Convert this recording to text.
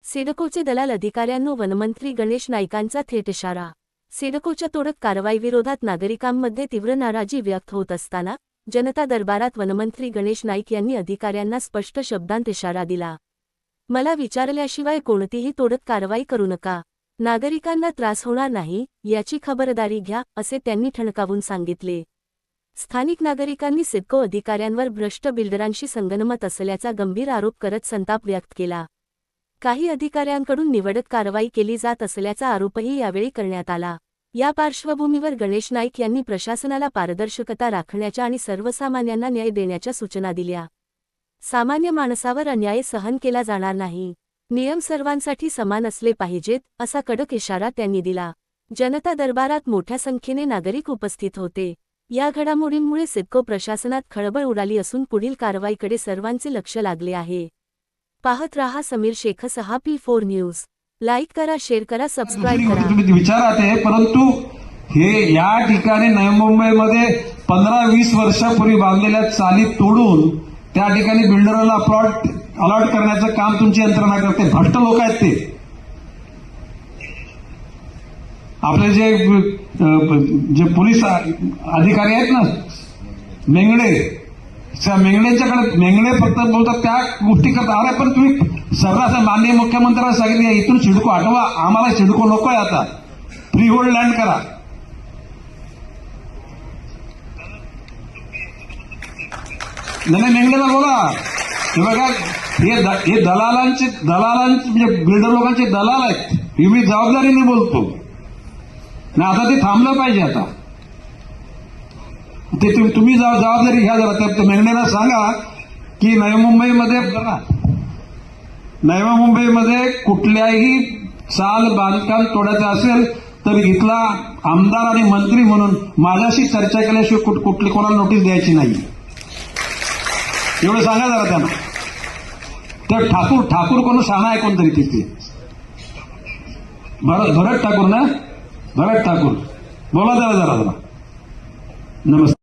सिडकोचे दलाल अधिकाऱ्यांनो वनमंत्री गणेश नाईकांचा थेट इशारा। सिडकोच्या तोडक कारवाईविरोधात नागरिकांमध्ये तीव्र नाराजी व्यक्त होत असताना जनता दरबारात वनमंत्री गणेश नाईक यांनी अधिकाऱ्यांना स्पष्ट शब्दांत इशारा दिला। मला विचारल्याशिवाय कोणतीही तोडक कारवाई करू नका, नागरिकांना त्रास होणार नाही याची खबरदारी घ्या, असे त्यांनी ठणकावून सांगितले। स्थानिक नागरिकांनी सिडको अधिकाऱ्यांवर भ्रष्ट बिल्डरांशी संगनमत असल्याचा गंभीर आरोप करत संताप व्यक्त केला। काही अधिकाऱ्यांकडून निवडक कारवाई केली जात असल्याचा आरोपही यावेळी करण्यात आला। या पार्श्वभूमीवर गणेश नाईक यांनी प्रशासनाला पारदर्शकता राखण्याच्या आणि सर्वसामान्यांना न्याय देण्याच्या सूचना दिल्या। सामान्य माणसावर अन्याय सहन केला जाणार नाही, नियम सर्वांसाठी समान असले पाहिजेत, असा कडक इशारा त्यांनी दिला। जनता दरबारात मोठ्या संख्येने नागरिक उपस्थित होते। या घडामोडींमुळे सिडको प्रशासनात खळबळ उडाली असून पुढील कारवाईकडे सर्वांचे लक्ष लागले आहे। पाहत रहा Samir Shaikh 6P4 news. Like करा, शेअर करा, सबस्क्राईब करा। तुम्ही विचारात आहे, परंतु हे या ठिकाणी नवी मुंबईमध्ये 15-20 वर्षापूर्वी बांधलेल्या चाली तोडून त्या ठिकाणी बिल्डरला प्लॉट अलॉट करण्याचं काम तुमची यंत्रणा करते। भ्रष्ट लोक आहेत ते। आपले जे पोलीस अधिकारी आहेत ना, मेंगडे फक्त बोलतात त्या गोष्टी करतात। अरे पण तुम्ही सर्रास माननीय मुख्यमंत्र्यांना सांगितले इथून सिडको हटवा, आम्हाला सिडको नकोय, आता फ्री होल्ड लँड करा। नाही मेंगडेला बोला, हे बघा हे दलालांचे म्हणजे बिल्डर लोकांचे दलाल आहेत, हे मी जबाबदारीने बोलतो ना। आता ते थांबलं पाहिजे। आता ते तुम्ही जबाबदारी घ्या जरा। त्या मेंगडेला सांगा की नवी मुंबईमध्ये कुठल्याही चाल बांधकाम तोडायचं असेल तर इथला आमदार आणि मंत्री म्हणून माझ्याशी चर्चा केल्याशिवाय कुठली कोणाला नोटीस द्यायची नाही, एवढं सांगा जरा त्यांना। त्या ठाकूर कोण शहाणा आहे कोणतरी तिथे, भरत ठाकूर ना, भरत ठाकूर बोला जरा नमस्कार।